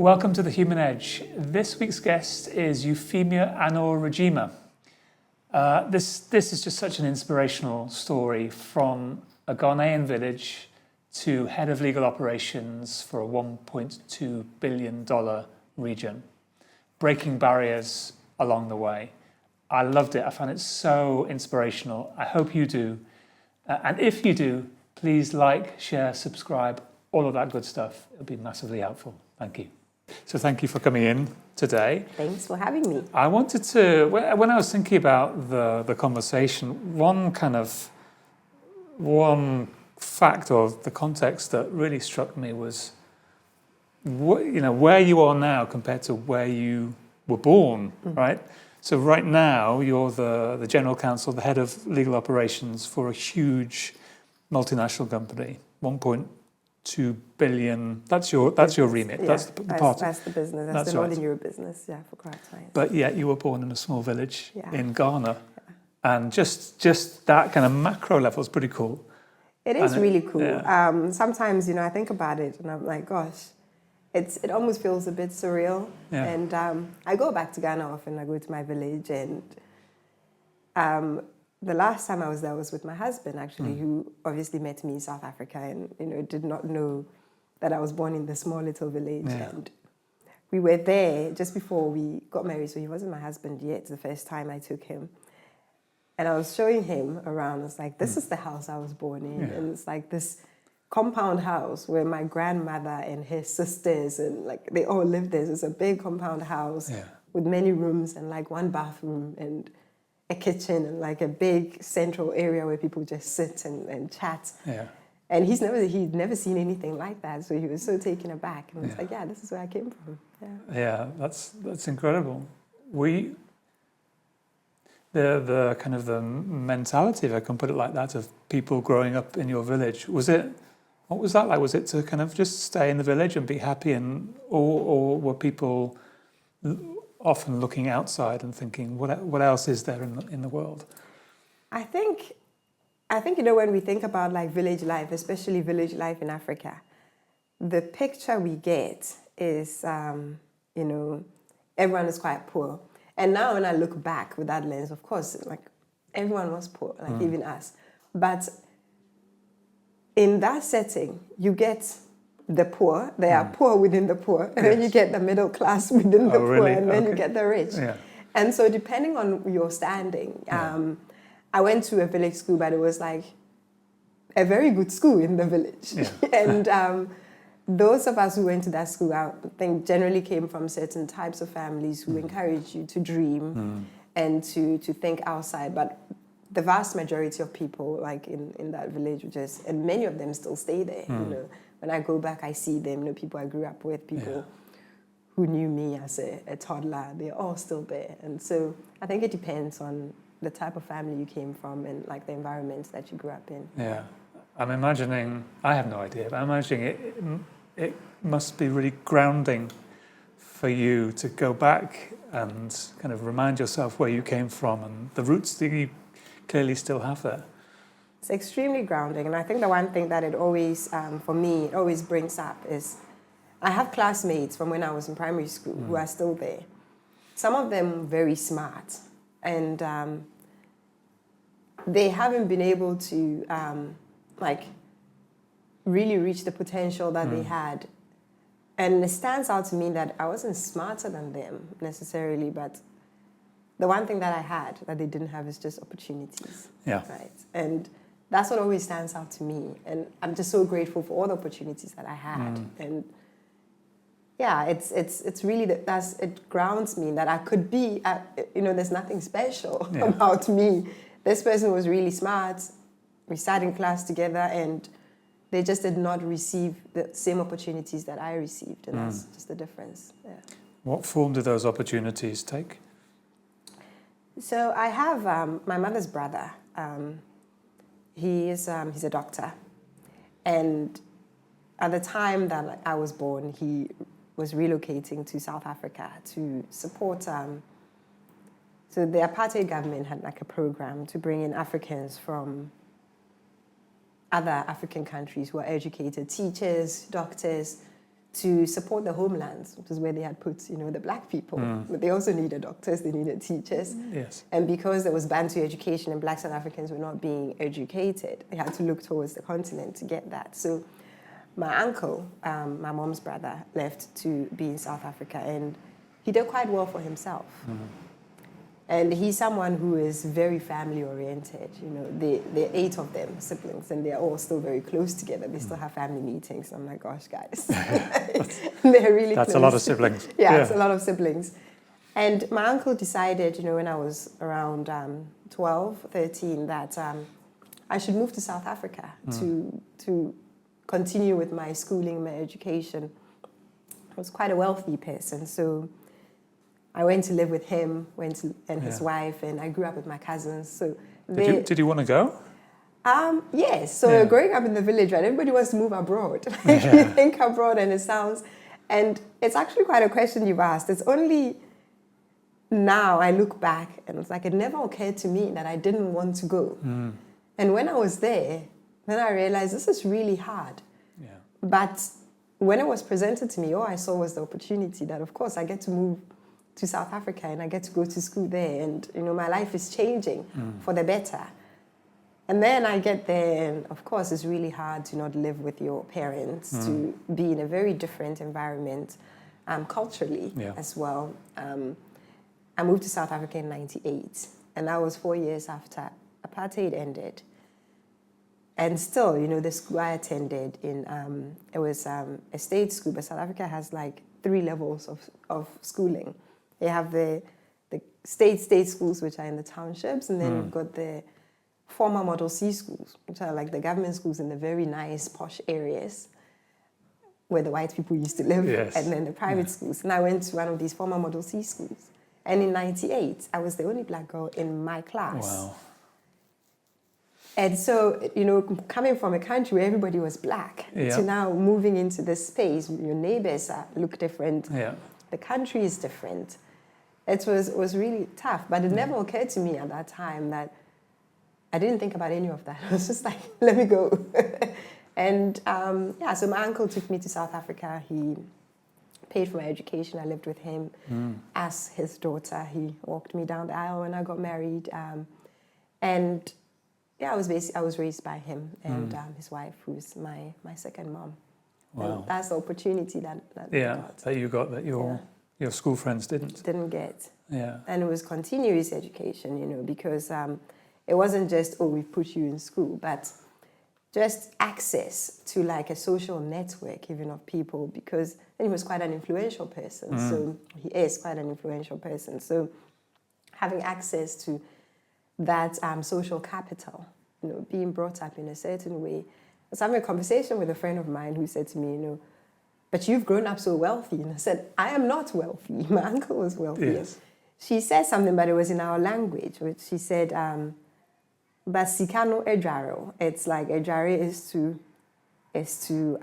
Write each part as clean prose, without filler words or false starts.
Welcome to The Human Edge. This week's guest is Euphemia Annor Rwigema. This is just such an inspirational story, from a Ghanaian village to head of legal operations for a $1.2 billion region, breaking barriers along the way. I loved it. I found it so inspirational. I hope you do. And if you do, please like, share, subscribe, all of that good stuff. It'll be massively helpful. Thank you. So thank you for coming in today. Thanks for having me. I wanted to, when I was thinking about the conversation, one fact of the context that really struck me was, where you are now compared to where you were born, right? So right now you're the general counsel, the head of legal operations for a huge multinational company, 1.2 billion. That's your remit. Yeah, that's the part. That's the business. That's the Northern Europe business. Yeah, for Kraft, Heinz. But yet you were born in a small village in Ghana, and just that kind of macro level is pretty cool. It is really cool. Yeah. Sometimes, I think about it and I'm like, gosh, it almost feels a bit surreal. Yeah. And I go back to Ghana often. I go to my village, and the last time I was there was with my husband, actually, who obviously met me in South Africa and did not know that I was born in the small little village. Yeah. And we were there just before we got married, so he wasn't my husband yet. The first time I took him, and I was showing him around. I was like, this is the house I was born in, and it's like this compound house where my grandmother and her sisters and they all lived there. It's a big compound house with many rooms and one bathroom and a kitchen and a big central area where people just sit and chat. Yeah. And he'd never seen anything like that, so he was so taken aback. And it's this is where I came from. Yeah, that's incredible. The kind of the mentality, if I can put it like that, of people growing up in your village, what was that like? Was it to kind of just stay in the village and be happy, or were people often looking outside and thinking, what else is there in the world? I think when we think about village life, especially village life in Africa, the picture we get is everyone is quite poor. And now when I look back with that lens, of course, everyone was poor, even us. But in that setting, you get the poor. They are poor within the poor. And then you get the middle class within the poor. Really? And then you get the rich. Yeah. And so depending on your standing, I went to a village school, but it was a very good school in the village. Yeah. And those of us who went to that school, I think, generally came from certain types of families who encourage you to dream and to think outside. But the vast majority of people, in that village, and many of them still stay there. When I go back, I see them. People I grew up with, people who knew me as a toddler. They're all still there. And so I think it depends on the type of family you came from and the environment that you grew up in. Yeah. I'm imagining, I have no idea, but I'm imagining it must be really grounding for you to go back and kind of remind yourself where you came from and the roots that you clearly still have there. It's extremely grounding, and I think the one thing that it always, for me, it always brings up is I have classmates from when I was in primary school who are still there. Some of them very smart, and they haven't been able to really reach the potential that they had. And it stands out to me that I wasn't smarter than them necessarily, but the one thing that I had that they didn't have is just opportunities. Yeah. Right. And that's what always stands out to me. And I'm just so grateful for all the opportunities that I had. And it's really it grounds me that I could be, there's nothing special about me. This person was really smart. We sat in class together, and they just did not receive the same opportunities that I received. And that's just the difference. Yeah. What form did those opportunities take? So I have my mother's brother. He's a doctor, and at the time that I was born, he was relocating to South Africa to support. So the apartheid government had a program to bring in Africans from other African countries who are educated, teachers, doctors, to support the homelands, which is where they had put, the black people. But they also needed doctors, they needed teachers. Yes. And because there was Bantu education and black South Africans were not being educated, they had to look towards the continent to get that. So my uncle, my mom's brother, left to be in South Africa, and he did quite well for himself. And he's someone who is very family-oriented. There are 8 of them, siblings, and they're all still very close together. They still have family meetings. I'm like, gosh, guys. They're really That's close. a lot of siblings. Yeah, it's a lot of siblings. And my uncle decided, when I was around 12, 13, that I should move to South Africa to continue with my schooling, my education. I was quite a wealthy person, so I went to live with him, and his wife, and I grew up with my cousins. So did you want to go? Yes. So growing up in the village, right, everybody wants to move abroad. You think abroad, and and it's actually quite a question you've asked. It's only now I look back, and it's like it never occurred to me that I didn't want to go. And when I was there, then I realized this is really hard. Yeah. But when it was presented to me, all I saw was the opportunity that, of course, I get to move to South Africa and I get to go to school there, and my life is changing for the better. And then I get there, and of course it's really hard to not live with your parents, to be in a very different environment culturally as well. I moved to South Africa in 98, and that was 4 years after apartheid ended. And still, the school I attended it was a state school, but South Africa has like 3 levels of schooling. They have the state schools, which are in the townships, and then you've got the former Model C schools, which are like the government schools in the very nice, posh areas where the white people used to live, and then the private schools. And I went to one of these former Model C schools. And in 98, I was the only black girl in my class. Wow. And so, coming from a country where everybody was black to now moving into this space, your neighbors look different. Yeah. The country is different. It was really tough, but it never occurred to me at that time that I didn't think about any of that. I was just like, let me go. And so my uncle took me to South Africa. He paid for my education. I lived with him as his daughter. He walked me down the aisle when I got married. And I was raised by him and his wife, who's my second mom. Wow. And that's the opportunity that you got that your school friends didn't get. Yeah. And it was continuous education, because it wasn't just, we put you in school, but just access to like a social network even of people, because then he was quite an influential person. So he is quite an influential person. So having access to that social capital, being brought up in a certain way. I was having a conversation with a friend of mine who said to me, but you've grown up so wealthy. And I said, I am not wealthy. My uncle was wealthy. Yes. She said something, but it was in our language, which she said, Basikano ejaro. It's like ejare is to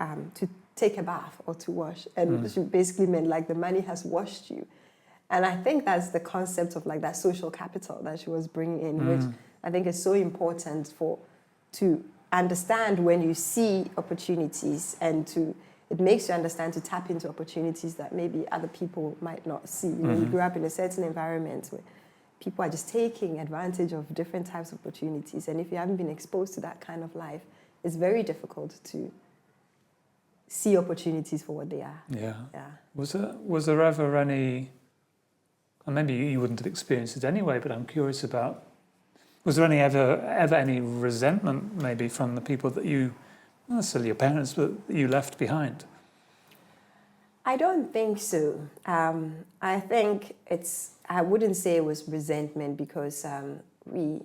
take a bath or to wash. And she basically meant like the money has washed you. And I think that's the concept of like that social capital that she was bringing in, which I think is so important to understand when you see opportunities, and it makes you understand to tap into opportunities that maybe other people might not see. You grew up in a certain environment where people are just taking advantage of different types of opportunities. And if you haven't been exposed to that kind of life, it's very difficult to see opportunities for what they are. Yeah. Yeah. Was there ever any, and maybe you wouldn't have experienced it anyway, but I'm curious about, was there ever any resentment maybe from the people that you, not necessarily your parents, but that you left behind? I don't think so. I think I wouldn't say it was resentment, because we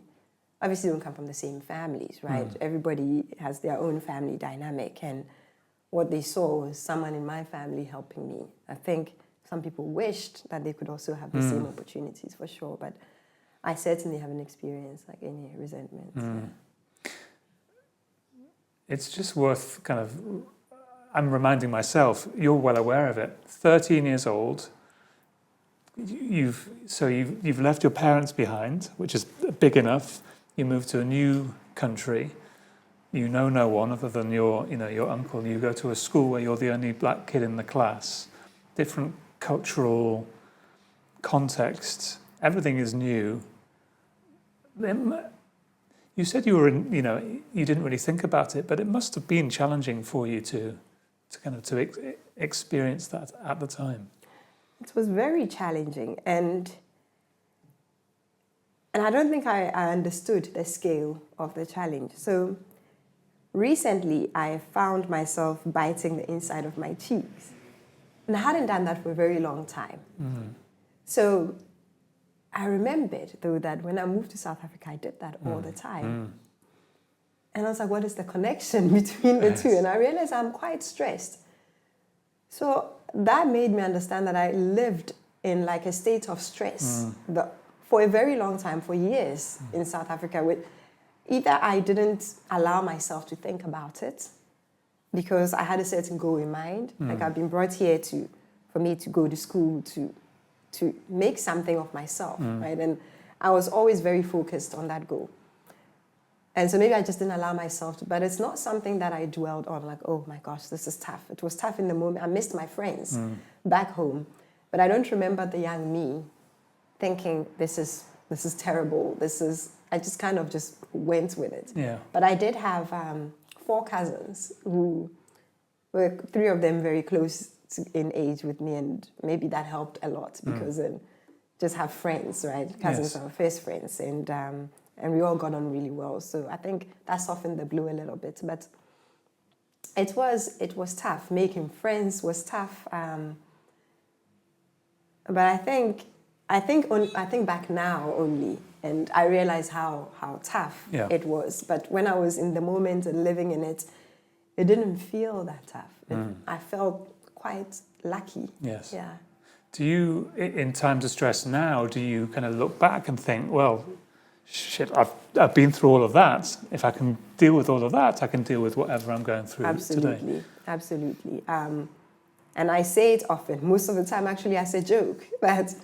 obviously don't come from the same families, right? Everybody has their own family dynamic, and what they saw was someone in my family helping me. I think some people wished that they could also have the same opportunities, for sure, but I certainly haven't experienced like any resentment. Yeah. It's just worth I'm reminding myself, you're well aware of it. 13 years old, you've left your parents behind, which is big enough. You moved to a new country. you know no one other than your uncle. You go to a school where you're the only black kid in the class. Different cultural context. Everything is new. You said you were you didn't really think about it, but it must have been challenging for you to experience that at the time. It was very challenging, and I don't think I understood the scale of the challenge. So recently, I found myself biting the inside of my cheeks, and I hadn't done that for a very long time. Mm. So I remembered, though, that when I moved to South Africa, I did that all the time. Mm. And I was like, what is the connection between the two? And I realized I'm quite stressed. So that made me understand that I lived in like a state of stress for a very long time, for years in South Africa. With either I didn't allow myself to think about it because I had a certain goal in mind. Like I've been brought here for me to go to school, to make something of myself, right? And I was always very focused on that goal. And so maybe I just didn't allow myself to, but it's not something that I dwelled on, like, oh my gosh, this is tough. It was tough in the moment. I missed my friends back home, but I don't remember the young me thinking this is terrible. I just kind of just went with it. Yeah. But I did have 4 cousins who were 3 of them very close in age with me, and maybe that helped a lot because then just have friends, right? Cousins are first friends, and we all got on really well. So I think that softened the blow a little bit. But it was tough. Making friends was tough. But I think back now only, and I realize how tough it was. But when I was in the moment and living in it, it didn't feel that tough. I felt quite lucky. Yes. Yeah. Do you, in times of stress now, do you kind of look back and think, well, shit, I've been through all of that. If I can deal with all of that, I can deal with whatever I'm going through today. Absolutely. And I say it often. Most of the time, actually, as a joke that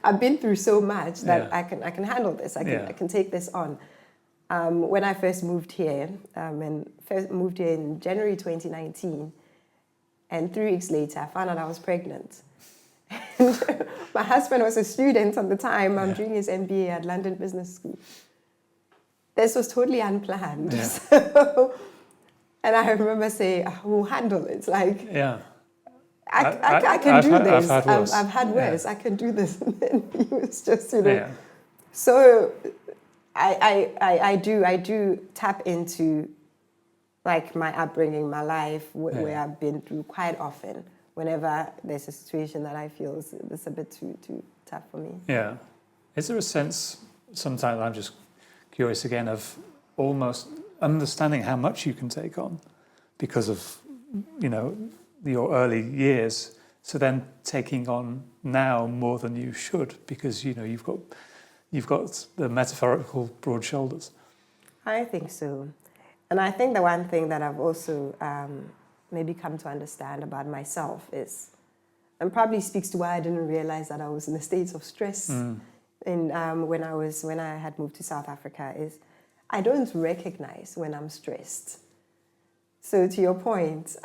I've been through so much that I can handle this. I can take this on. When I first moved here, in January 2019, and 3 weeks later, I found out I was pregnant. My husband was a student at the time. I'm doing his MBA at London Business School. This was totally unplanned. Yeah. So, and I remember saying, we'll handle it. Like, I can do this. I've had worse. I can do this. And then he was just, So I do tap into like my upbringing, my life, where I've been through quite often. Whenever there's a situation that I feel is a bit too tough for me. Yeah. Is there a sense, sometimes I'm just curious again, of almost understanding how much you can take on because of, your early years, so then taking on now more than you should because, you've got the metaphorical broad shoulders? I think so. And I think the one thing that I've also maybe come to understand about myself is, and probably speaks to why I didn't realize that I was in a state of stress when I had moved to South Africa, is I don't recognize when I'm stressed. So to your point,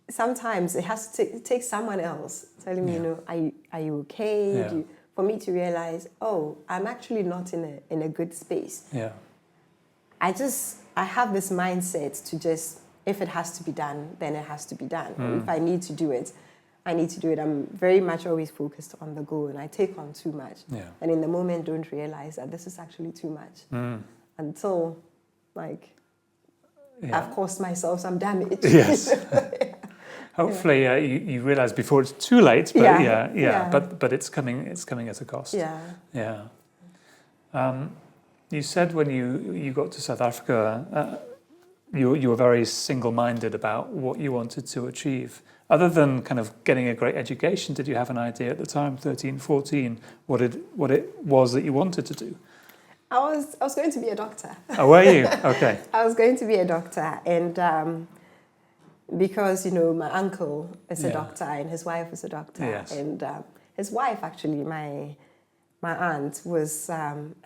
sometimes it has to take someone else telling me, are you okay? Yeah. For me to realize, I'm actually not in a good space. Yeah. I have this mindset to just, if it has to be done, then it has to be done. If I need to do it, I need to do it. I'm very much always focused on the goal, and I take on too much. Yeah. And in the moment, don't realize that this is actually too much. Until, I've caused myself some damage. Yes. Hopefully, you realize before it's too late. But but it's coming at a cost. Yeah. Yeah. You said when you got to South Africa, you were very single-minded about what you wanted to achieve. Other than kind of getting a great education, did you have an idea at the time, 13, 14, what it was that you wanted to do? I was going to be a doctor. Oh, were you? Okay. I was going to be a doctor, and because my uncle is a doctor and his wife is a doctor, and his wife actually, my my aunt, was,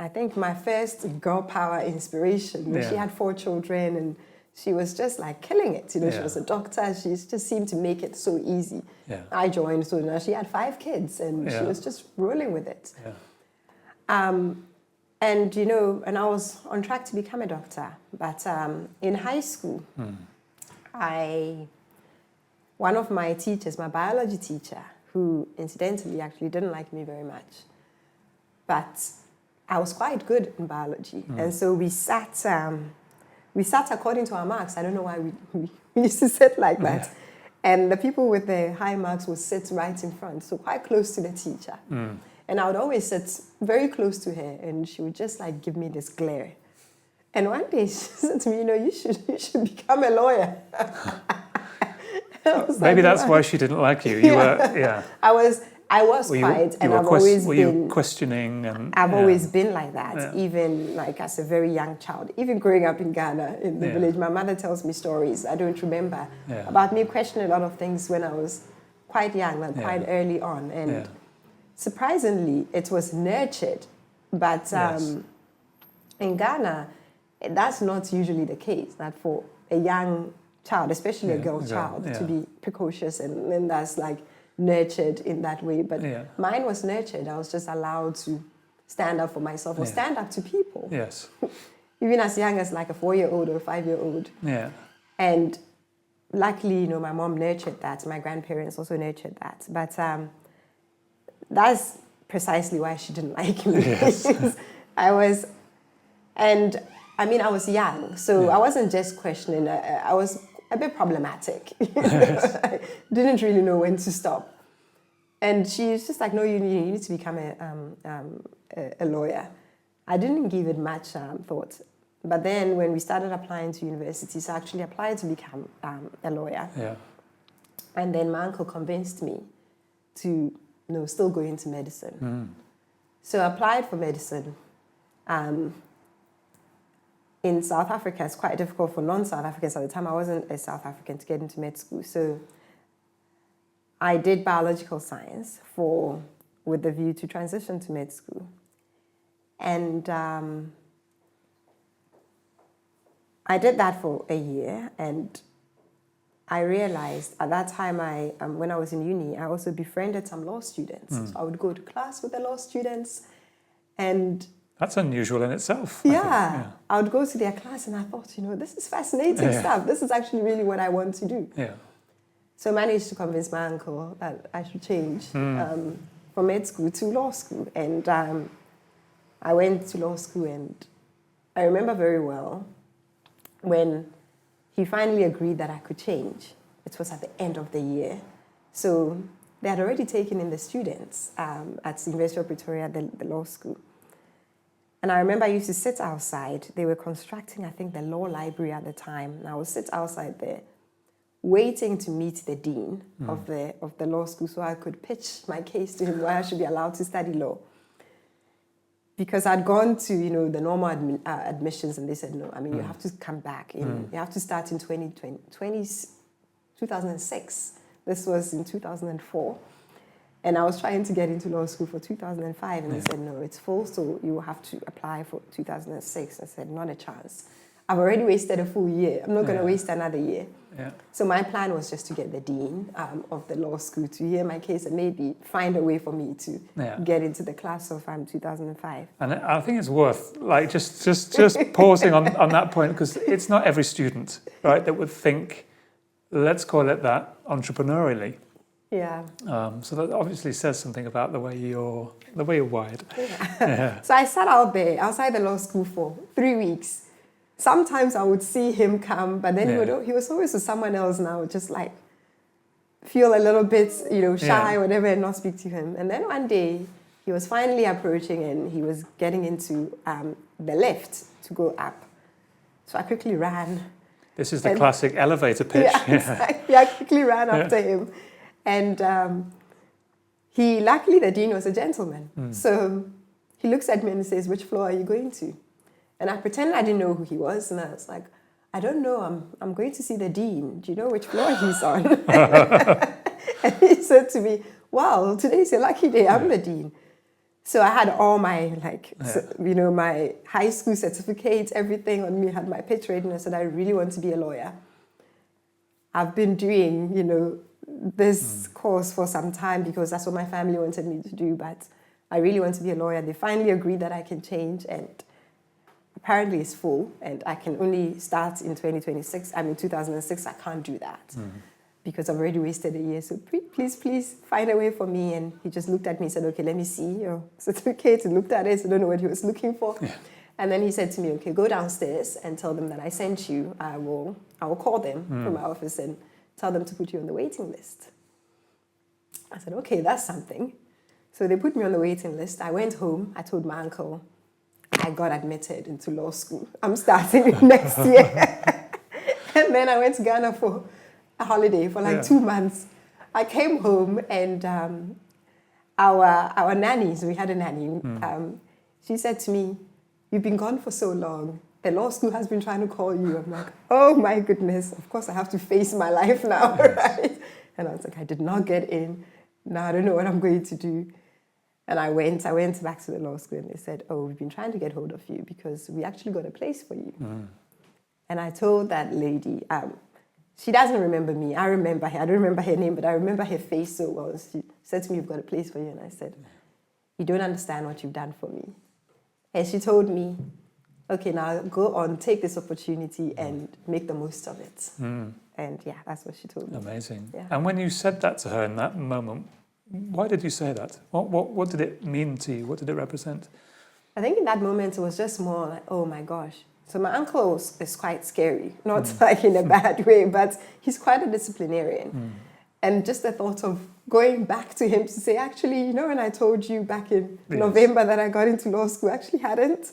I think, my first girl power inspiration. Yeah. She had 4 children, and she was just like killing it. You know, she Yeah. was a doctor. She just seemed to make it so easy. Yeah. I joined, so now she had 5 kids, and she Yeah. was just rolling with it. Yeah. And, you know, and I was on track to become a doctor. But in high school, one of my teachers, my biology teacher, who incidentally actually didn't like me very much, but I was quite good in biology. And so we sat according to our marks. I don't know why we used to sit like that. Yeah. And the people with the high marks would sit right in front, so quite close to the teacher. And I would always sit very close to her, and she would just like give me this glare. And one day she said to me, you know, you should become a lawyer. Maybe that's why she didn't like you. You were, yeah. I was quiet, and I've always were been you questioning, and I've always been like that, Yeah. even like as a very young child. Even growing up in Ghana, in the Yeah. village, my mother tells me stories I don't remember Yeah. about me questioning a lot of things when I was quite young, like Yeah. quite early on. And Yeah. surprisingly, it was nurtured. But Yes. in Ghana, that's not usually the case. That for a young child, especially a Yeah, girl girl, child, yeah. to be precocious and then that's like nurtured in that way. But Yeah. mine was nurtured. I was just allowed to stand up for myself or Yeah. stand up to people, Yes. even as young as like a 4-year-old or a 5-year-old. Yeah. And luckily, you know, my mom nurtured that. My grandparents also nurtured that. But that's precisely why she didn't like me. Yes. I was young, so Yeah. I wasn't just questioning. I was a bit problematic. I didn't really know when to stop. And she's just like, no, you need to become a lawyer. I didn't give it much thought. But then when we started applying to universities, I actually applied to become a lawyer. Yeah. And then my uncle convinced me to still go into medicine. So I applied for medicine. In South Africa, it's quite difficult for non-South Africans. At the time, I wasn't a South African to get into med school. So I did biological science with the view to transition to med school. And I did that for a year, and I realized at that time, when I was in uni, I also befriended some law students. So I would go to class with the law students, and That's unusual in itself. yeah, I would go to their class, and I thought, this is fascinating stuff. This is actually really what I want to do. Yeah. So I managed to convince my uncle that I should change from med school to law school. And I went to law school, and I remember very well when he finally agreed that I could change. It was at the end of the year. So they had already taken in the students at the University of Pretoria, the law school. And I remember I used to sit outside. They were constructing, I think, the law library at the time. And I would sit outside there waiting to meet the dean of the law school so I could pitch my case to him why I should be allowed to study law. Because I'd gone to, the normal admissions, and they said, no, you have to come back. You have to start in 2006. This was in 2004. And I was trying to get into law school for 2005, and they said, no, it's full, so you will have to apply for 2006. I said, not a chance. I've already wasted a full year. I'm not going to waste another year. Yeah. So my plan was just to get the dean of the law school to hear my case and maybe find a way for me to get into the class of 2005. And I think it's worth just pausing on that point, because it's not every student, right, that would think, let's call it that, entrepreneurially. Yeah. So that obviously says something about the way you're wired. Yeah. So I sat out there outside the law school for 3 weeks. Sometimes I would see him come, but then he was always with someone else, and I would just like feel a little bit, shy or whatever, and not speak to him. And then one day he was finally approaching, and he was getting into the lift to go up. So I quickly ran. This is the classic elevator pitch. Yeah, exactly. I quickly ran after him. And luckily the dean was a gentleman. So he looks at me and says, which floor are you going to? And I pretended I didn't know who he was. And I was like, I don't know, I'm going to see the dean. Do you know which floor he's on? And he said to me, wow, today's a lucky day, I'm the dean. So I had all my, my high school certificates, everything on me, I had my pitch ready, and I said, I really want to be a lawyer. I've been doing, this course for some time because that's what my family wanted me to do, but I really want to be a lawyer. They finally agreed that I can change, and apparently it's full, and I can only start in 2006. 2006, I can't do that. Because I've already wasted a year. So please find a way for me. And he just looked at me and said, okay, let me see your certificate. And looked at it. I don't know what he was looking for. Yeah. And then he said to me, okay, go downstairs and tell them that I sent you. I will call them from my office and tell them to put you on the waiting list. I said, okay, that's something. So they put me on the waiting list. I went home. I told my uncle, I got admitted into law school. I'm starting next year. And then I went to Ghana for a holiday for 2 months. I came home, and our nannies, we had a nanny, she said to me, you've been gone for so long. The law school has been trying to call you. I'm like, oh my goodness, of course I have to face my life now, right? And I was like, I did not get in. Now I don't know what I'm going to do. And I went back to the law school, and they said, oh, we've been trying to get hold of you because we actually got a place for you. And I told that lady, she doesn't remember me. I remember her. I don't remember her name, but I remember her face so well. She said to me, you've got a place for you. And I said, you don't understand what you've done for me. And she told me, okay, now go on, take this opportunity and make the most of it. And yeah, that's what she told me. Amazing. Yeah. And when you said that to her in that moment, why did you say that? What did it mean to you? What did it represent? I think in that moment, it was just more like, oh my gosh. So my uncle is quite scary, not like in a bad way, but he's quite a disciplinarian. And just the thought of going back to him to say, actually, when I told you back in November that I got into law school, I actually hadn't.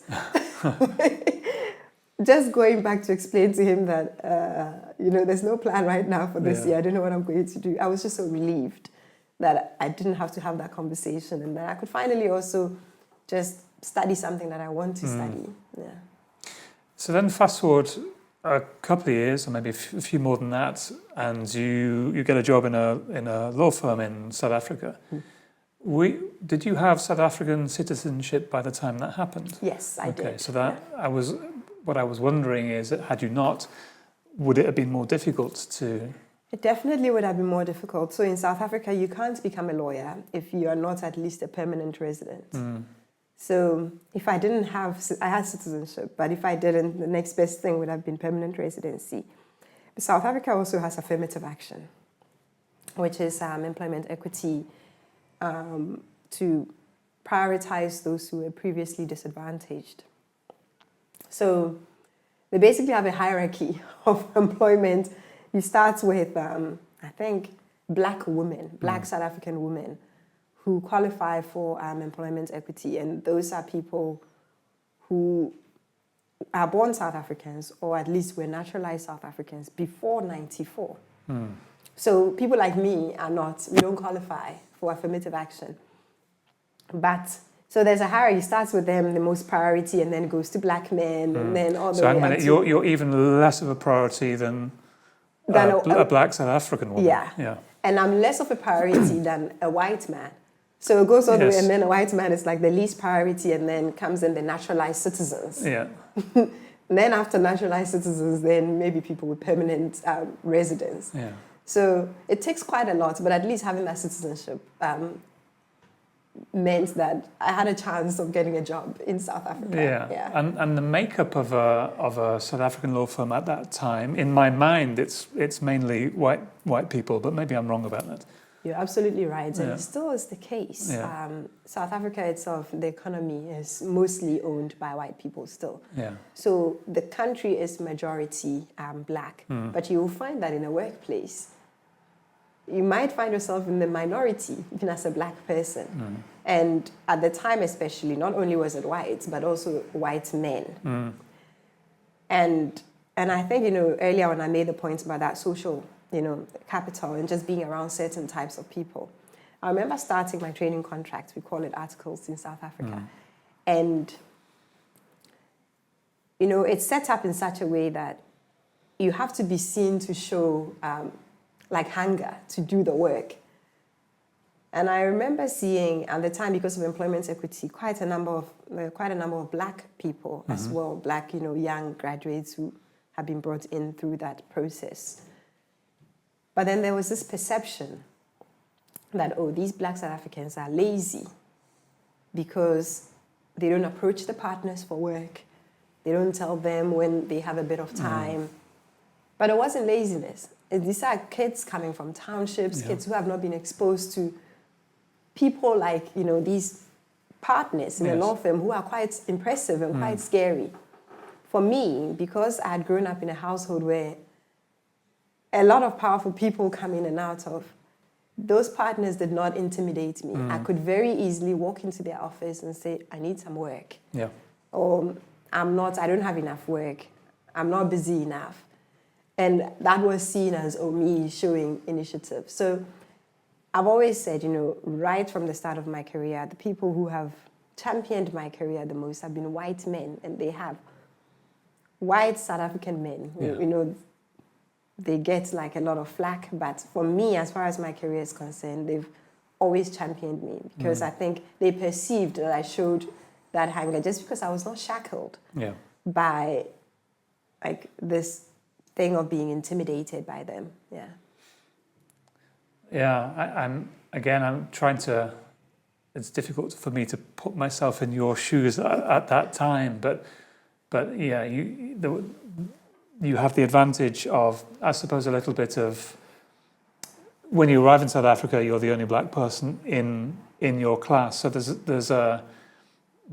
Just going back to explain to him that, there's no plan right now for this year. I don't know what I'm going to do. I was just so relieved that I didn't have to have that conversation, and that I could finally also just study something that I want to study. Yeah. So then fast forward a couple of years, or maybe a few more than that, and you get a job in a law firm in South Africa. Did you have South African citizenship by the time that happened? Yes, I did. Okay, so what I was wondering is that had you not, would it have been more difficult to... It definitely would have been more difficult. So in South Africa, you can't become a lawyer if you are not at least a permanent resident. So if I didn't have, I had citizenship, but if I didn't, the next best thing would have been permanent residency. But South Africa also has affirmative action, which is employment equity to prioritize those who were previously disadvantaged. So they basically have a hierarchy of employment. You start with, I think, black South African women who qualify for employment equity. And those are people who are born South Africans, or at least were naturalized South Africans before 94. So people like me we don't qualify for affirmative action. But, so there's a hierarchy. It starts with them, the most priority, and then it goes to black men, and then all the way up to... So you're even less of a priority than a black South African woman. Yeah. And I'm less of a priority than a white man. So it goes all the way, and then a white man is like the least priority, and then comes in the naturalized citizens. Yeah. And then after naturalized citizens, then maybe people with permanent residence. Yeah. So it takes quite a lot, but at least having that citizenship meant that I had a chance of getting a job in South Africa. Yeah. And the makeup of a South African law firm at that time, in my mind, it's mainly white people, but maybe I'm wrong about that. You're absolutely right, and it still is the case. Yeah. South Africa itself, the economy is mostly owned by white people still. Yeah. So the country is majority black, but you will find that in a workplace, you might find yourself in the minority, even as a black person. And at the time especially, not only was it white, but also white men. And I think, earlier when I made the point about that social capital and just being around certain types of people. I remember starting my training contract, we call it articles in South Africa. And, it's set up in such a way that you have to be seen to show like hunger to do the work. And I remember seeing at the time, because of employment equity, quite a number of black people as well, black, young graduates who have been brought in through that process. But then there was this perception that, these black South Africans are lazy because they don't approach the partners for work. They don't tell them when they have a bit of time. But it wasn't laziness. These are kids coming from townships, kids who have not been exposed to people like, these partners in a law firm who are quite impressive and quite scary. For me, because I had grown up in a household where a lot of powerful people come in and out of, those partners did not intimidate me. I could very easily walk into their office and say, I need some work. Yeah. Or I don't have enough work. I'm not busy enough. And that was seen as, me showing initiative. So I've always said, right from the start of my career, the people who have championed my career the most have been white men, and they have white South African men. Yeah. They get like a lot of flack, but for me, as far as my career is concerned, they've always championed me because I think they perceived that I showed that hunger just because I was not shackled by like this thing of being intimidated by them. Yeah. Yeah, I'm trying to, it's difficult for me to put myself in your shoes at that time, but yeah, you have the advantage of, I suppose, a little bit of, when you arrive in South Africa, you're the only black person in your class, so there's a,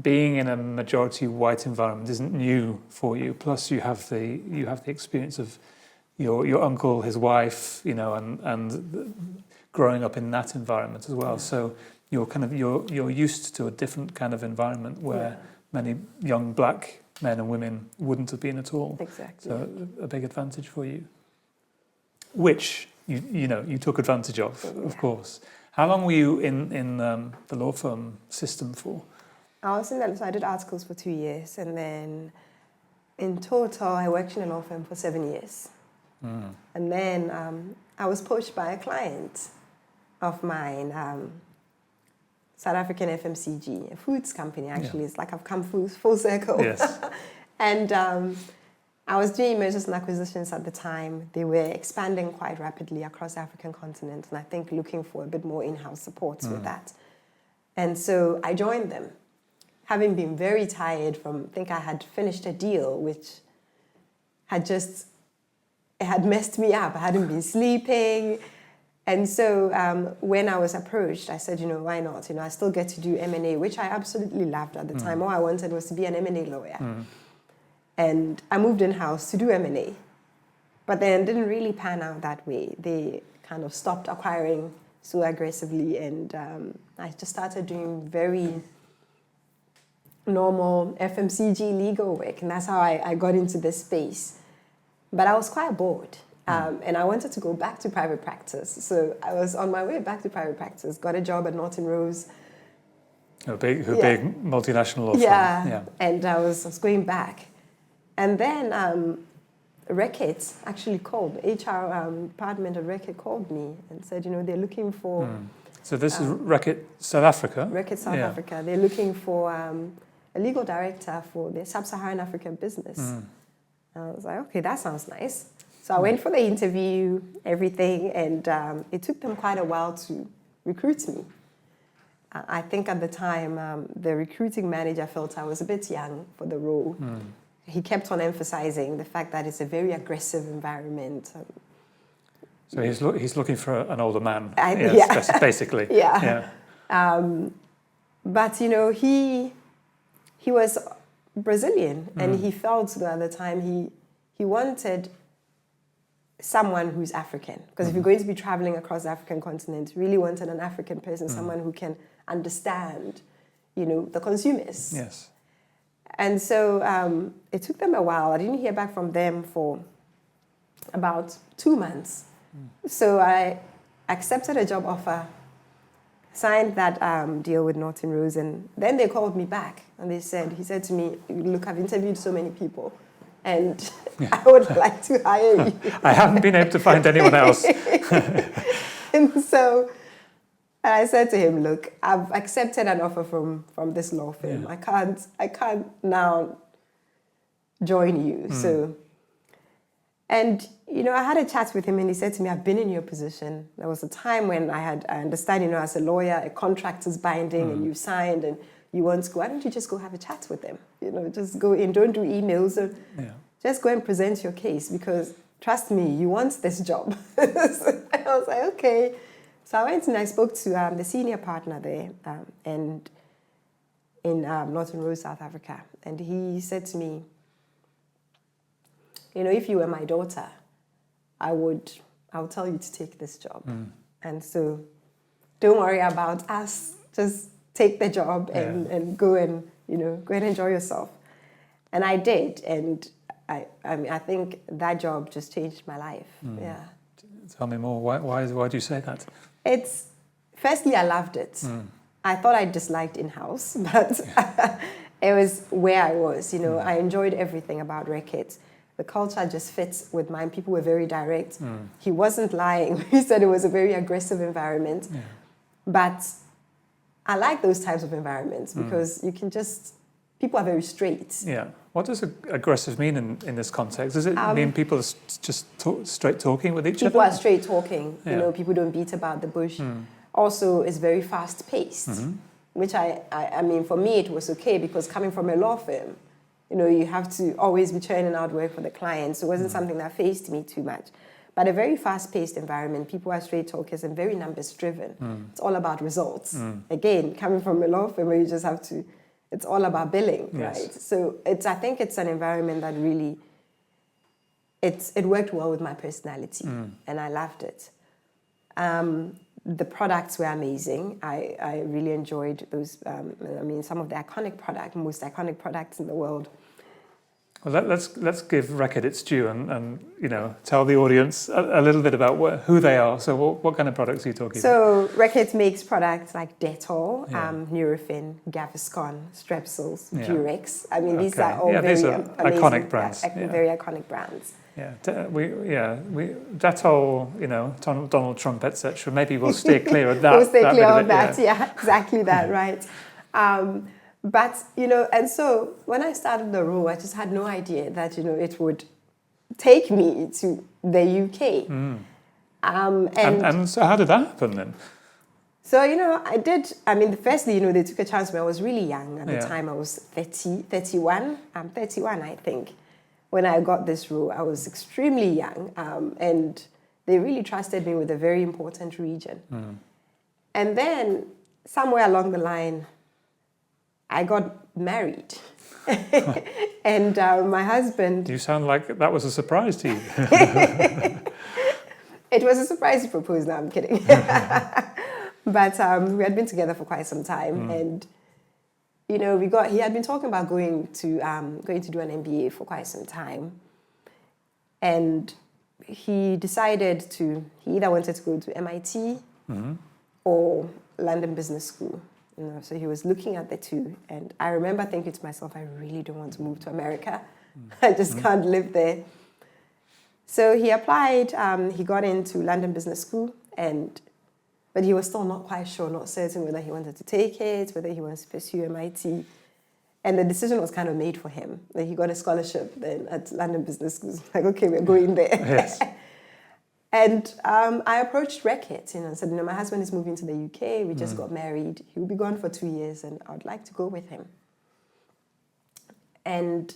being in a majority white environment isn't new for you, plus you have the experience of your uncle, his wife, and growing up in that environment as well. So you're used to a different kind of environment where many young black men and women wouldn't have been at all. Exactly. So a big advantage for you, which you took advantage of course. How long were you in the law firm system for? I was in that, so I did articles for 2 years, and then in total I worked in a law firm for 7 years. And then I was poached by a client of mine, South African FMCG, a foods company actually. Yeah. It's like I've come full circle. Yes. And I was doing mergers and acquisitions at the time. They were expanding quite rapidly across the African continent, and I think looking for a bit more in-house support with that. And so I joined them, having been very tired from, I think I had finished a deal which had it had messed me up. I hadn't been sleeping. And so when I was approached, I said, why not? I still get to do M&A, which I absolutely loved at the time. All I wanted was to be an M&A lawyer. And I moved in-house to do M&A. But then it didn't really pan out that way. They kind of stopped acquiring so aggressively, and I just started doing very normal FMCG legal work, and that's how I got into this space. But I was quite bored, and I wanted to go back to private practice. So I was on my way back to private practice, got a job at Norton Rose. A big multinational law firm. Yeah, and I was going back. And then Reckitt actually called, the HR department of Reckitt called me and said, they're looking for... So this is Reckitt South Africa? Reckitt South Africa. They're looking for a legal director for their sub-Saharan African business. I was like, okay, that sounds nice. So I went for the interview, everything, and it took them quite a while to recruit me. I think at the time, the recruiting manager felt I was a bit young for the role. He kept on emphasizing the fact that it's a very aggressive environment. So he's looking for an older man, basically. Yeah. But, he was Brazilian, and he felt at the time he wanted someone who's African. Because if you're going to be traveling across the African continent, he really wanted an African person, someone who can understand, the consumers. Yes. And so it took them a while. I didn't hear back from them for about 2 months. So I accepted a job offer, signed that deal with Norton Rose, and then they called me back and he said to me, look, I've interviewed so many people and I would like to hire you. I haven't been able to find anyone else. And so And I said to him, look, I've accepted an offer from this law firm. Yeah. I can't now join you. So, and, I had a chat with him and he said to me, I've been in your position. There was a time when I understand, as a lawyer, a contract is binding and you've signed and you want to go. Why don't you just go have a chat with them? Just go in, don't do emails. Just go and present your case because trust me, you want this job. So I was like, okay. So I went and I spoke to the senior partner there and in Northern Road, South Africa. And he said to me, if you were my daughter, I would tell you to take this job. And so don't worry about us. Just take the job and go and, go and enjoy yourself. And I did. And I think that job just changed my life. Yeah. Tell me more. Why do you say that? Firstly, I loved it. I thought I disliked in-house, but it was where I was. I enjoyed everything about Reckitt. The culture just fits with mine. People were very direct. He wasn't lying. He said it was a very aggressive environment. Yeah. But I like those types of environments because you can people are very straight. Yeah. What does aggressive mean in this context? Does it mean people are just straight talking with each other? People are straight talking. Yeah. People don't beat about the bush. Also, it's very fast paced, which I mean, for me, it was okay because coming from a law firm, you have to always be churning out work for the clients. So it wasn't something that faced me too much. But a very fast-paced environment, people are straight talkers and very numbers-driven. It's all about results. Again, coming from a law firm where you just have to, it's all about billing, right? So I think it's an environment that really, it worked well with my personality, and I loved it. The products were amazing. I really enjoyed those. Some of the most iconic products in the world. Well, let's give Reckitt its due and tell the audience a little bit about who they are. So what kind of products are you talking about? So Reckitt makes products like Dettol, Nurofen, Gaviscon, Strepsils, Durex. These are all very iconic brands. Very iconic brands. Yeah, Dettol, Donald Trump, etc. Maybe we'll steer clear of that. We'll steer clear of that. Yeah, exactly that. Right. But, and so when I started the role, I just had no idea that, it would take me to the UK. And so how did that happen then? So, I did, firstly, they took a chance when I was really young. At the time, I was 31. I'm 31, I think. When I got this role, I was extremely young. And they really trusted me with a very important region. And then somewhere along the line, I got married. And my husband... You sound like that was a surprise to you. It was a surprise he proposed. No, I'm kidding. But we had been together for quite some time. And, he had been talking about going to do an MBA for quite some time. And he decided he either wanted to go to MIT or London Business School. So he was looking at the two, and I remember thinking to myself, I really don't want to move to America. I just can't live there. So he applied, he got into London Business School, but he was still not quite sure, not certain whether he wanted to take it, whether he wanted to pursue MIT. And the decision was kind of made for him. Like he got a scholarship then at London Business School. Like, okay, we're going there. Yes. And I approached Reckitt, and said, my husband is moving to the UK. We just got married. He will be gone for 2 years, and I would like to go with him. And,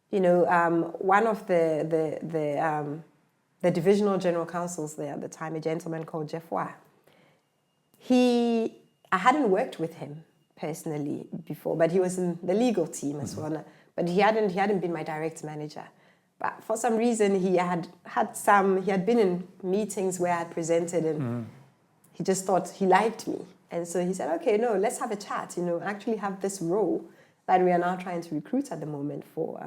one of the divisional general counsels there at the time, a gentleman called Jeff Wa, I hadn't worked with him personally before, but he was in the legal team as well. But he hadn't been my direct manager. But for some reason, he had been in meetings where I had presented, and he just thought he liked me. And so he said, okay, no, let's have a chat, actually have this role that we are now trying to recruit at the moment for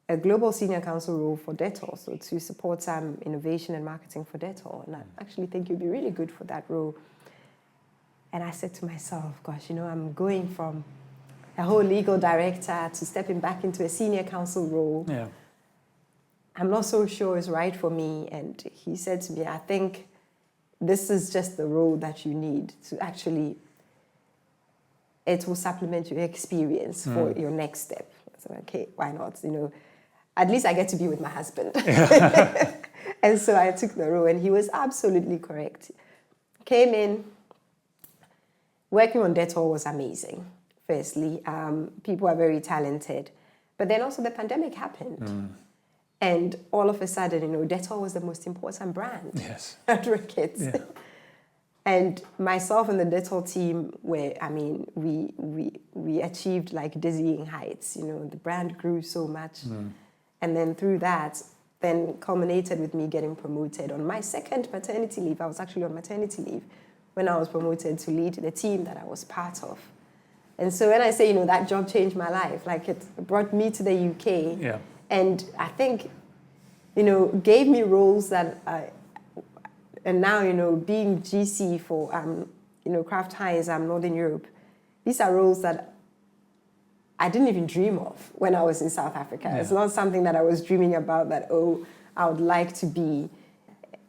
a global senior counsel role for Dettol, so to support innovation and marketing for Dettol. And I actually think you'd be really good for that role. And I said to myself, gosh, I'm going from a whole legal director to stepping back into a senior counsel role. Yeah. I'm not so sure it's right for me. And he said to me, I think this is just the role that you need to actually, it will supplement your experience for your next step. So, okay, why not? You know, at least I get to be with my husband. And so I took the role, and he was absolutely correct. Came in, working on Dettol was amazing. Firstly, people are very talented. But then also the pandemic happened. And all of a sudden, you know, Dettol was the most important brand at Ricketts. Yeah. And myself and the Dettol team were, I mean, we achieved like dizzying heights. You know, the brand grew so much. And then through that, then culminated with me getting promoted. On my second maternity leave, I was actually on maternity leave when I was promoted to lead the team that I was part of. And so when I say, you know, that job changed my life, like it brought me to the UK. Yeah. And I think, you know, gave me roles that and now, you know, being GC for, you know, Kraft, Heinz, Northern Europe, these are roles that I didn't even dream of when I was in South Africa. Yeah. It's not something that I was dreaming about that, oh, I would like to be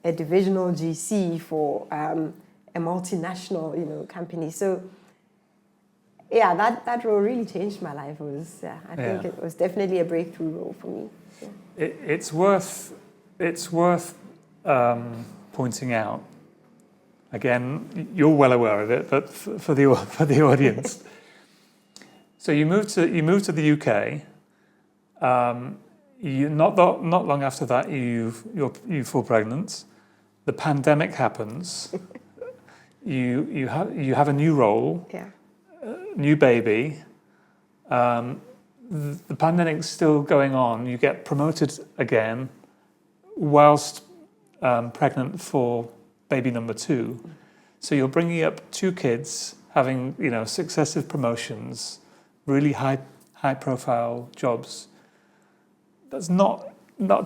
a divisional GC for a multinational, you know, company. So, yeah, that role really changed my life. I think it was definitely a breakthrough role for me. Yeah. It's worth pointing out. Again, you're well aware of it, but for the audience. So you moved to the UK. Not long after that, you fall pregnant. The pandemic happens. you have a new role. Yeah. New baby. The pandemic's still going on. You get promoted again, whilst pregnant for baby number 2. So you're bringing up 2 kids, having, you know, successive promotions, really high profile jobs. That's not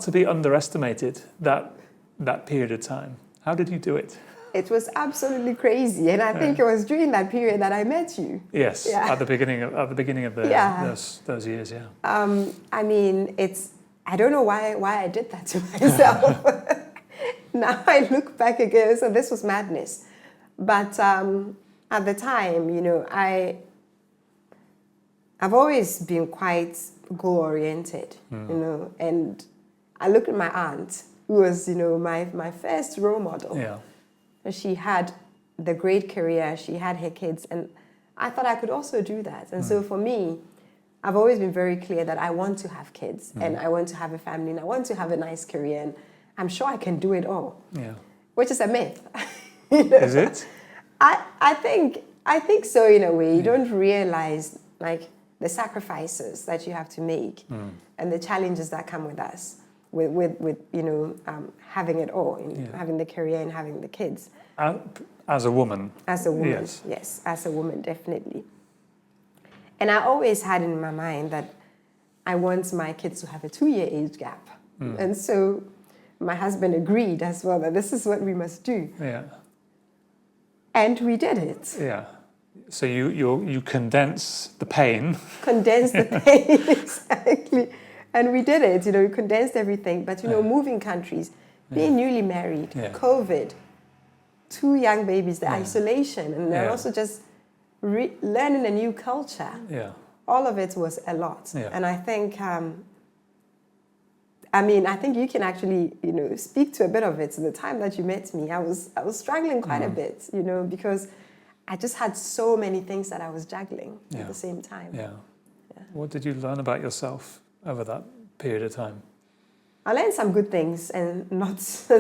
to be underestimated, that period of time. How did you do it? It was absolutely crazy, and I think it was during that period that I met you. Yes, at the beginning of those years, yeah. I mean, I don't know why I did that to myself. Now I look back again, so this was madness. But at the time, you know, I've always been quite goal-oriented, you know, and I looked at my aunt, who was, you know, my first role model. Yeah. She had the great career, she had her kids, and I thought I could also do that. And so for me, I've always been very clear that I want to have kids, and I want to have a family, and I want to have a nice career, and I'm sure I can do it all. Yeah. Which is a myth. You know? Is it? I think so, in a way. You don't realize, like, the sacrifices that you have to make and the challenges that come with us. With you know, having it all, having the career and having the kids. As a woman? As a woman, yes, as a woman, definitely. And I always had in my mind that I want my kids to have a 2-year age gap. And so my husband agreed as well that this is what we must do. Yeah. And we did it. Yeah. So you condense the pain. Condense the pain, exactly. And we did it, you know, we condensed everything. But, you know, moving countries, being newly married, COVID, 2 young babies, the isolation, and then also just learning a new culture. Yeah. All of it was a lot. Yeah. And I think, I think you can actually, you know, speak to a bit of it. So the time that you met me, I was struggling quite a bit, you know, because I just had so many things that I was juggling at the same time. Yeah. What did you learn about yourself over that period of time? I learned some good things and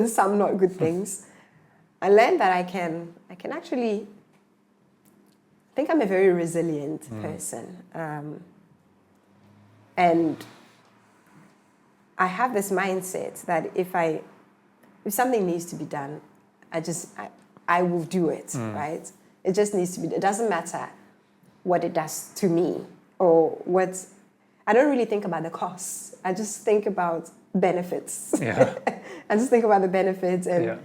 some not good things. I learned that I can actually, I think I'm a very resilient person. And I have this mindset that if something needs to be done, I will do it, right? It just needs to be, it doesn't matter what it does to me or I don't really think about the costs. I just think about benefits. Yeah. I just think about the benefits and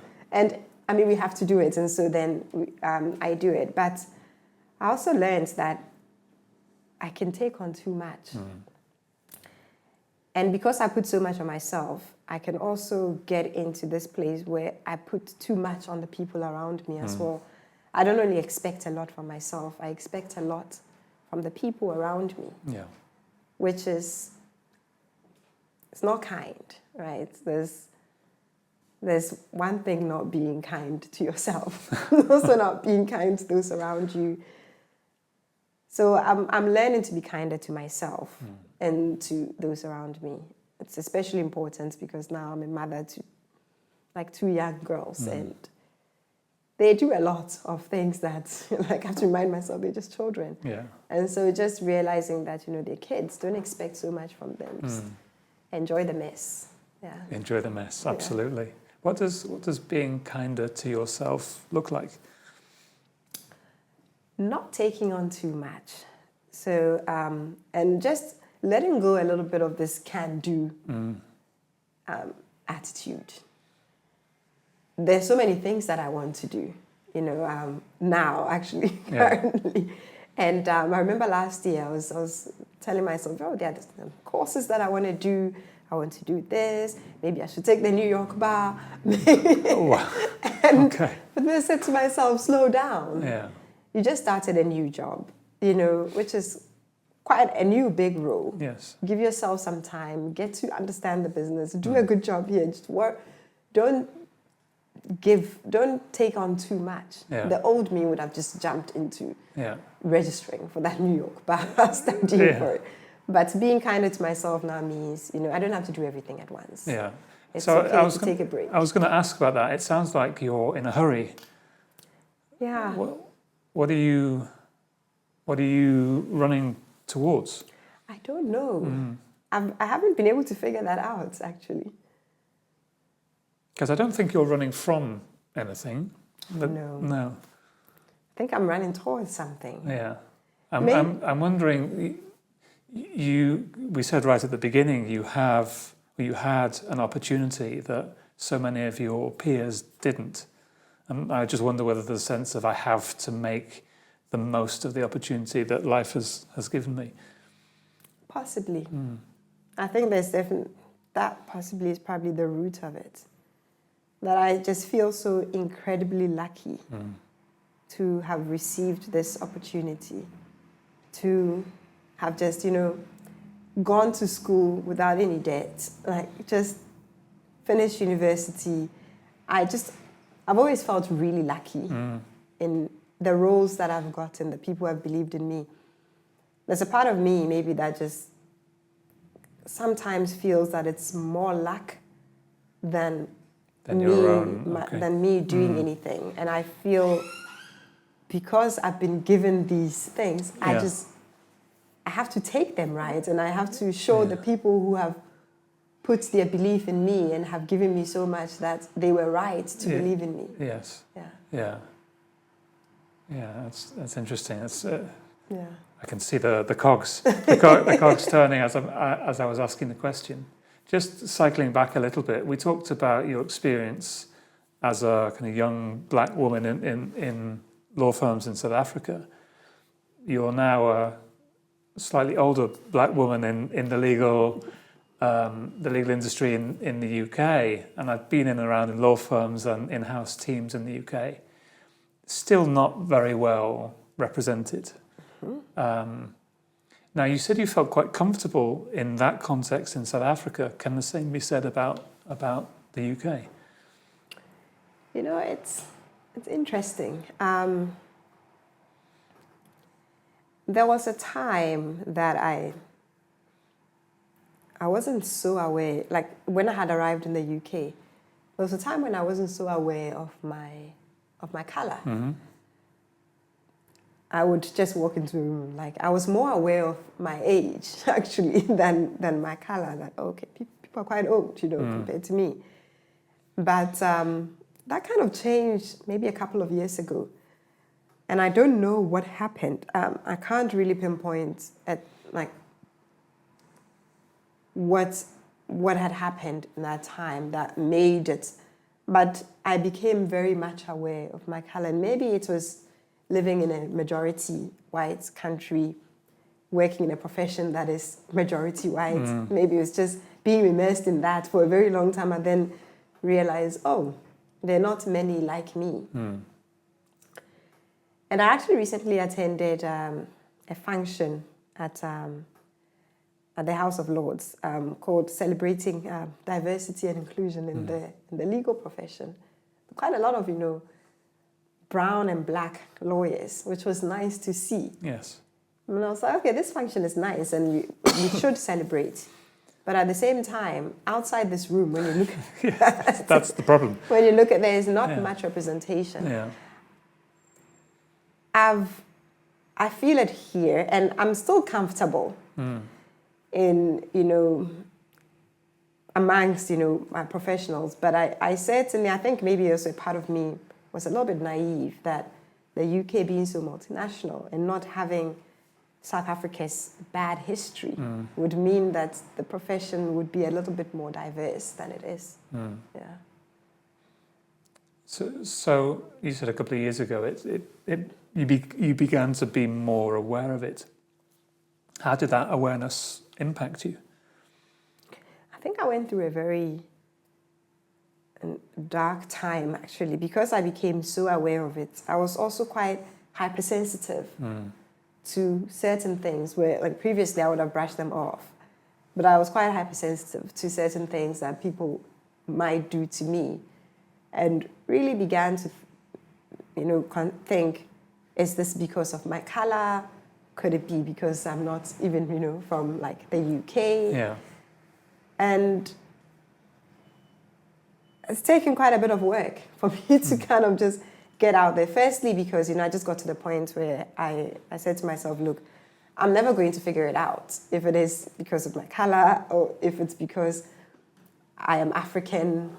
I mean, we have to do it. And so then I do it. But I also learned that I can take on too much. And because I put so much on myself, I can also get into this place where I put too much on the people around me as well. I don't only expect a lot from myself, I expect a lot from the people around me. Yeah. Which is, it's not kind, right? There's one thing not being kind to yourself, also not being kind to those around you. So I'm learning to be kinder to myself and to those around me. It's especially important because now I'm a mother to like 2 young girls and they do a lot of things that like I have to remind myself they're just children. Yeah. And so just realizing that, they're kids, don't expect so much from them. Just enjoy the mess. Yeah. Enjoy the mess, absolutely. What does being kinder to yourself look like? Not taking on too much. So, and just letting go a little bit of this can-do attitude. There's so many things that I want to do, now actually, currently. And I remember last year I was telling myself, there are courses that I want to do. I want to do this. Maybe I should take the New York bar. Oh, wow. Okay. But then I said to myself, slow down. Yeah. You just started a new job, which is quite a new big role. Yes. Give yourself some time, get to understand the business, do a good job here, just work. Don't take on too much. Yeah. The old me would have just jumped into Yeah. registering for that New York bar, studying for it. But being kinder to myself now means, I don't have to do everything at once. Yeah. It's So okay to take a break. I was going to ask about that. It sounds like you're in a hurry. Yeah. What are you running towards? I don't know. I haven't been able to figure that out, actually. Because I don't think you're running from anything. No. I think I'm running towards something. Yeah. I'm wondering, we said right at the beginning, you had an opportunity that so many of your peers didn't. And I just wonder whether there's a sense of I have to make the most of the opportunity that life has given me. Possibly. I think there's definitely, that possibly is probably the root of it. That I just feel so incredibly lucky to have received this opportunity, to have just, gone to school without any debt, like just finished university. I've always felt really lucky in the roles that I've gotten, the people who have believed in me. There's a part of me maybe that just sometimes feels that it's more luck than me doing anything. And I feel because I've been given these things, I have to take them, right? And I have to show the people who have put their belief in me and have given me so much that they were right to believe in me. Yes. Yeah. Yeah, that's interesting. Yeah. I can see the cogs, the cogs turning as I was asking the question. Just cycling back a little bit, we talked about your experience as a kind of young black woman in law firms in South Africa. You're now a slightly older black woman in the legal industry in the UK, and I've been in and around in law firms and in-house teams in the UK. Still not very well represented. Now, you said you felt quite comfortable in that context in South Africa. Can the same be said about the UK? It's interesting. There was a time that I wasn't so aware, like when I had arrived in the UK, there was a time when I wasn't so aware of my color. I would just walk into a room, like I was more aware of my age actually than my color. That okay, people are quite old, compared to me. But that kind of changed maybe a couple of years ago, and I don't know what happened. I can't really pinpoint at like what had happened in that time that made it, but I became very much aware of my color. And maybe it was living in a majority white country working in a profession that is majority white. Maybe it was just being immersed in that for a very long time and then realize, oh, there are not many like me. And I actually recently attended a function at the House of Lords called Celebrating Diversity and Inclusion in the legal profession. Quite a lot of, brown and black lawyers, which was nice to see. Yes. And I was like, okay, this function is nice and we should celebrate. But at the same time, outside this room, when you look yes, that's the problem. When you look at, there is not much representation. Yeah. I feel it here, and I'm still comfortable in, amongst, my professionals. But I certainly, I think maybe also a part of me was a little bit naive that the UK being so multinational and not having South Africa's bad history would mean that the profession would be a little bit more diverse than it is. Yeah. So you said a couple of years ago you began to be more aware of it. How did that awareness impact you? I think I went through a very dark time, actually, because I became so aware of it. I was also quite hypersensitive to certain things where, like, previously I would have brushed them off. But I was quite hypersensitive to certain things that people might do to me, and really began to, think, is this because of my color? Could it be because I'm not even, from like the UK? Yeah. And it's taken quite a bit of work for me to kind of just get out there. Firstly, because, I just got to the point where I said to myself, look, I'm never going to figure it out if it is because of my color or if it's because I am African.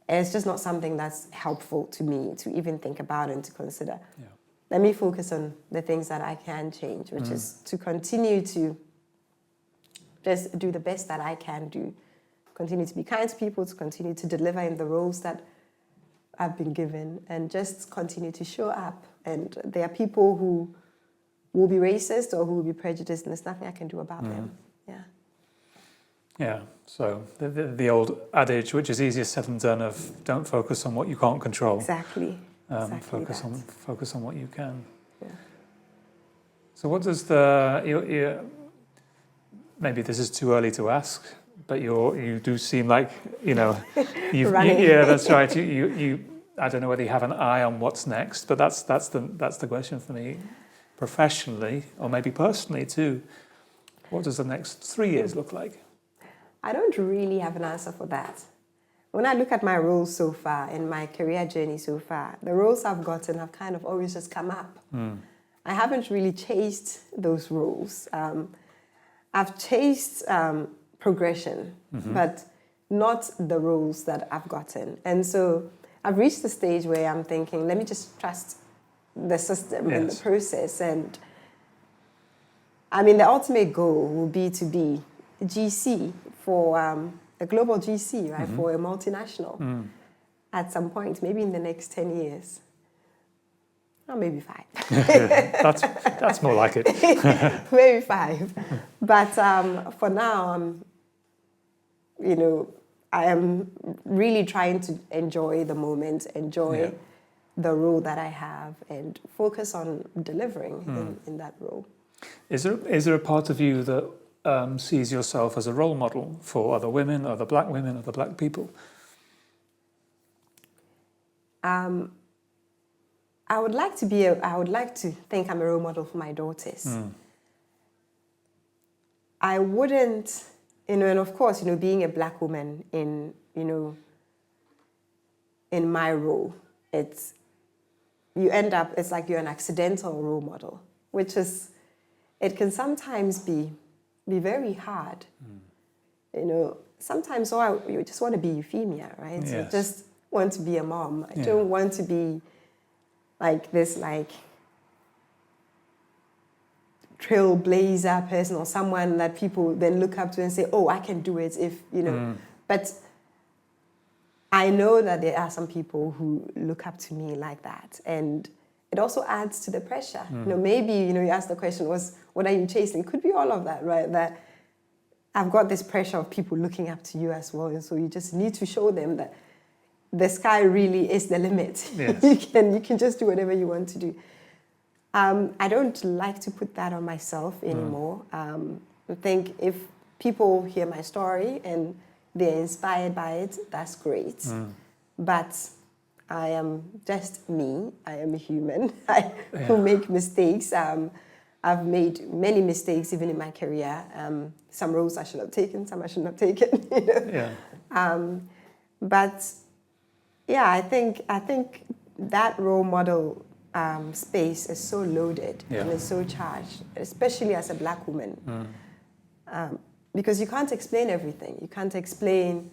It's just not something that's helpful to me to even think about and to consider. Yeah. Let me focus on the things that I can change, which is to continue to just do the best that I can do. Continue to be kind to people, to continue to deliver in the roles that I've been given, and just continue to show up. And there are people who will be racist or who will be prejudiced, and there's nothing I can do about them. Yeah. Yeah. So the old adage, which is easier said than done, of don't focus on what you can't control. Exactly. Focus on what you can. Yeah. So what does maybe this is too early to ask, but you do seem like Running. That's right. You I don't know whether you have an eye on what's next, but that's the question for me, professionally or maybe personally too. What does the next 3 years look like? I don't really have an answer for that. When I look at my roles so far in my career journey so far, the roles I've gotten have kind of always just come up. I haven't really chased those roles. I've chased progression, but not the roles that I've gotten. And so I've reached the stage where I'm thinking, let me just trust the system and the process. And I mean, the ultimate goal will be to be GC for a global GC, right, for a multinational at some point, maybe in the next 10 years. Or maybe 5. that's more like it. Maybe 5. But for now, I am really trying to enjoy the moment, enjoy the role that I have, and focus on delivering in that role. Is there a part of you that sees yourself as a role model for other women, other black people? I would like to think I'm a role model for my daughters. I wouldn't, and of course, being a black woman in my role, it's like you're an accidental role model, which is, it can sometimes be very hard. Sometimes you just want to be Euphemia, right? Yes. You just want to be a mom. I don't want to be like this, trailblazer person or someone that people then look up to and say, oh, I can do it if, But I know that there are some people who look up to me like that. And it also adds to the pressure. Maybe, you ask the question, what are you chasing? It could be all of that, right? That I've got this pressure of people looking up to you as well. And so you just need to show them that the sky really is the limit. Yes. You can just do whatever you want to do. I don't like to put that on myself anymore. I think if people hear my story and they're inspired by it, that's great. But I am just me. I am a human who make mistakes. I've made many mistakes even in my career. Some roles I should have taken, some I shouldn't have taken. But yeah, I think that role model space is so loaded and it's so charged, especially as a Black woman, because you can't explain everything. You can't explain.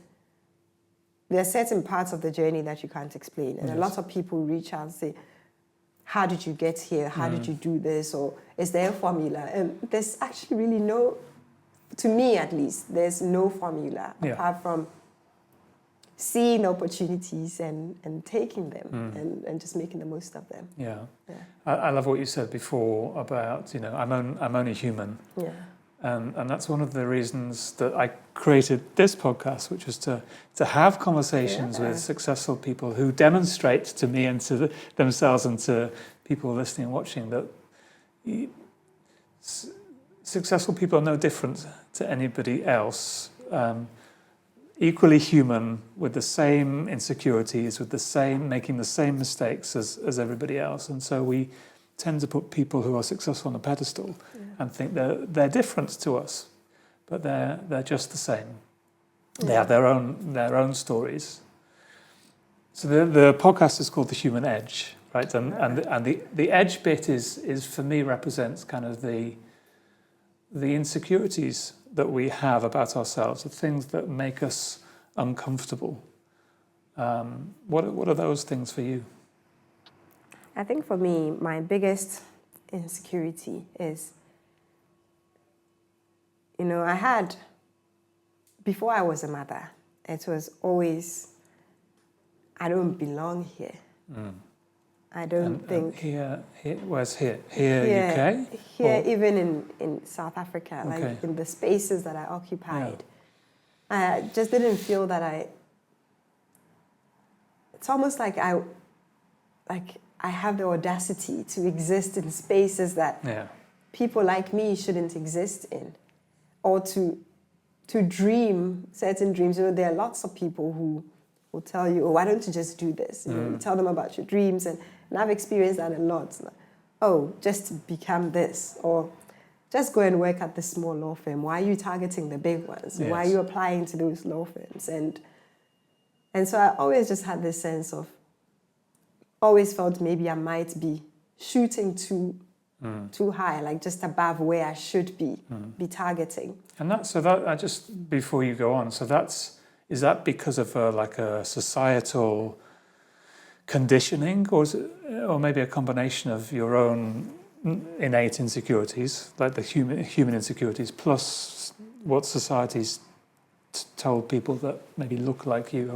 There are certain parts of the journey that you can't explain, and a lot of people reach out and say, how did you get here? How did you do this? Or is there a formula? And there's actually really no, to me at least, there's no formula apart from seeing opportunities and taking them and just making the most of them. Yeah. I love what you said before about, I'm only human. Yeah. And that's one of the reasons that I created this podcast, which was to have conversations with successful people who demonstrate to me and to themselves and to people listening and watching that successful people are no different to anybody else. Equally human, with the same insecurities, making the same mistakes as everybody else. And so we tend to put people who are successful on a pedestal and think they're different to us, but they're just the same. They have their own stories. So the podcast is called The Human Edge, right? And the edge bit is for me represents kind of the insecurities that we have about ourselves, the things that make us uncomfortable. What are those things for you? I think for me, my biggest insecurity is, before I was a mother, it was always, I don't belong here. I don't think... Here, where's here? Here, UK? Here, even in South Africa, like in the spaces that I occupied. I just didn't feel that it's almost like I have the audacity to exist in spaces that people like me shouldn't exist in, or to dream certain dreams. There are lots of people who will tell you, why don't you just do this? You tell them about your dreams, and I've experienced that a lot. Like, just become this, or just go and work at this small law firm. Why are you targeting the big ones? Why are you applying to those law firms? And so I always just had this sense of, always felt maybe I might be shooting too high, like just above where I should be targeting. And I just, before you go on, is that because of a societal conditioning, or maybe a combination of your own innate insecurities, like the human insecurities, plus what society's told people that maybe look like you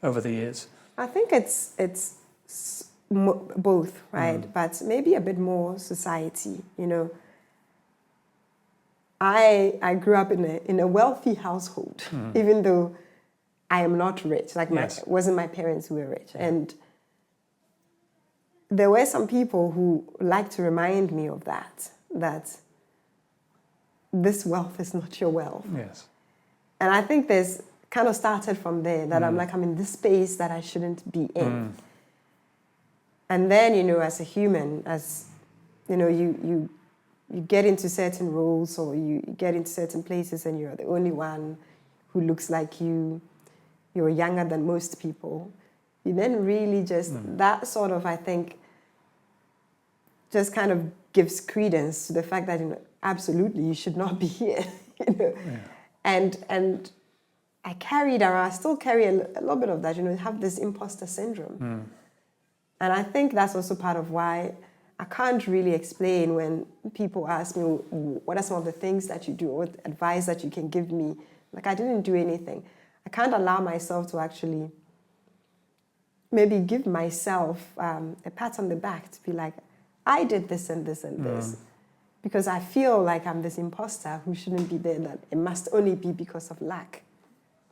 over the years? I think it's both, right? But maybe a bit more society. I grew up in a wealthy household, even though I am not rich. Like it wasn't my parents who were rich, and there were some people who like to remind me of that this wealth is not your wealth. Yes. And I think there's kind of started from there, that I'm in this space that I shouldn't be in. And then, as a human, you get into certain roles, or you get into certain places and you're the only one who looks like you, you're younger than most people. You then really just, that sort of, I think, just kind of gives credence to the fact that, absolutely, you should not be here. And I still carry a little bit of that, have this imposter syndrome. And I think that's also part of why I can't really explain when people ask me, what are some of the things that you do, or what advice that you can give me? Like, I didn't do anything. I can't allow myself to actually maybe give myself a pat on the back to be like, I did this and this and this. Because I feel like I'm this imposter who shouldn't be there, that it must only be because of lack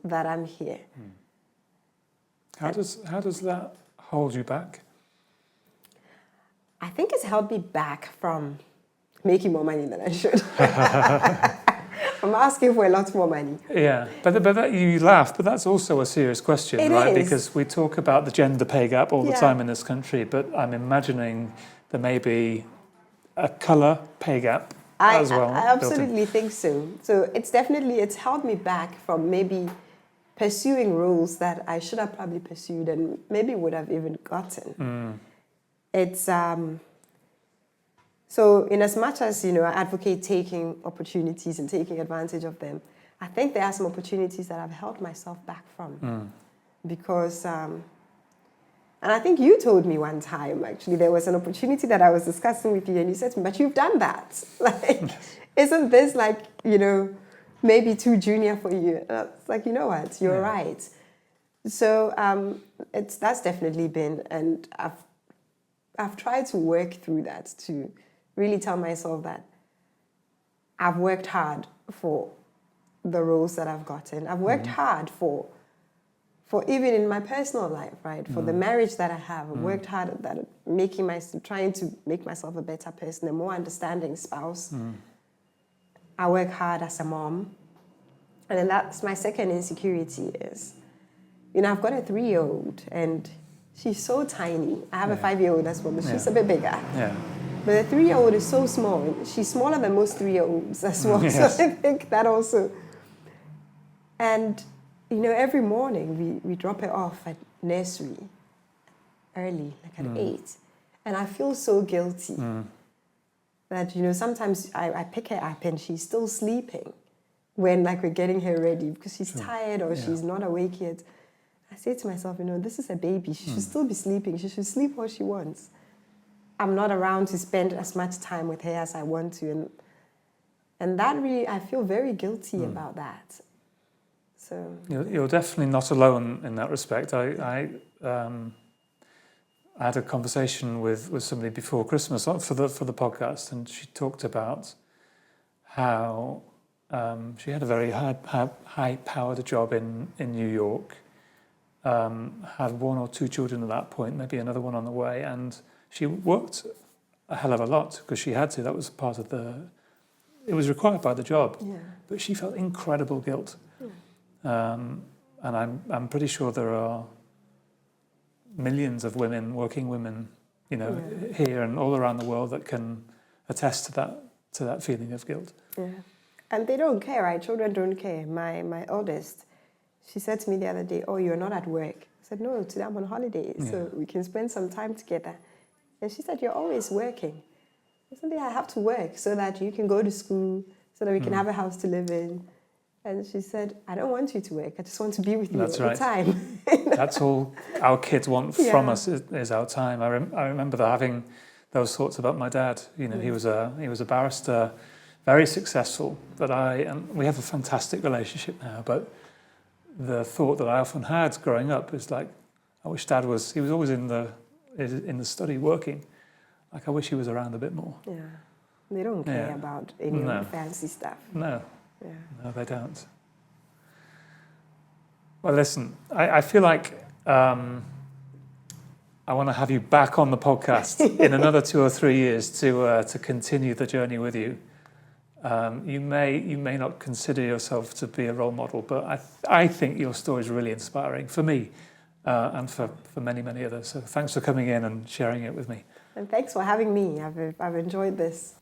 that I'm here. How does that hold you back? I think it's held me back from making more money than I should. I'm asking for a lot more money. Yeah, but that, you laugh, but that's also a serious question, It right? is. Because we talk about the gender pay gap all the time in this country, but I'm imagining there may be a colour pay gap as well. I absolutely think so. So it's held me back from maybe pursuing roles that I should have probably pursued and maybe would have even gotten. It's so in as much as, I advocate taking opportunities and taking advantage of them, I think there are some opportunities that I've held myself back from. Because, and I think you told me one time, actually, there was an opportunity that I was discussing with you and you said to me, but you've done that. Like, isn't this like, maybe too junior for you? And it's like, you know what, you're right. So that's definitely been, and I've tried to work through that to really tell myself that I've worked hard for the roles that I've gotten. I've worked hard for even in my personal life, right? For the marriage that I have, I've worked hard at that, trying to make myself a better person, a more understanding spouse. I work hard as a mom. And then that's my second insecurity is, I've got a 3-year-old and she's so tiny. I have a 5-year-old as well, but she's a bit bigger. Yeah. But the 3-year-old is so small. She's smaller than most 3-year-olds as well. Yes. So I think that also. And, every morning we drop her off at nursery early, like at 8. And I feel so guilty that, sometimes I pick her up and she's still sleeping when we're getting her ready because she's tired or she's not awake yet. I say to myself, this is a baby. She should still be sleeping. She should sleep what she wants. I'm not around to spend as much time with her as I want to. And that really, I feel very guilty about that. So You're definitely not alone in that respect. I had a conversation with somebody before Christmas for the podcast, and she talked about how she had a very high-powered job in New York, had 1 or 2 children at that point, maybe another one on the way, and she worked a hell of a lot because she had to. That was part of it was required by the job. Yeah. But she felt incredible guilt. And I'm pretty sure there are millions of working women, here and all around the world that can attest to that feeling of guilt. Yeah. And they don't care, right? Children don't care. My oldest, she said to me the other day, "Oh, you're not at work." I said, "No, today I'm on holiday, so we can spend some time together." And she said, "You're always working." I said, "Yeah, I have to work so that you can go to school, so that we can have a house to live in." And she said, "I don't want you to work. I just want to be with you all the time." That's all our kids want from us is our time. I remember having those thoughts about my dad. He was a barrister, very successful. And we have a fantastic relationship now. But the thought that I often had growing up is like, I wish Dad was. He was always in the study working. Like, I wish he was around a bit more. Yeah, they don't care about any of the fancy stuff. No. Yeah. No, they don't. Well, listen, I feel like I want to have you back on the podcast in another 2 or 3 years to continue the journey with you. You may not consider yourself to be a role model, but I think your story is really inspiring for me and for many, many others. So thanks for coming in and sharing it with me. And thanks for having me. I've enjoyed this.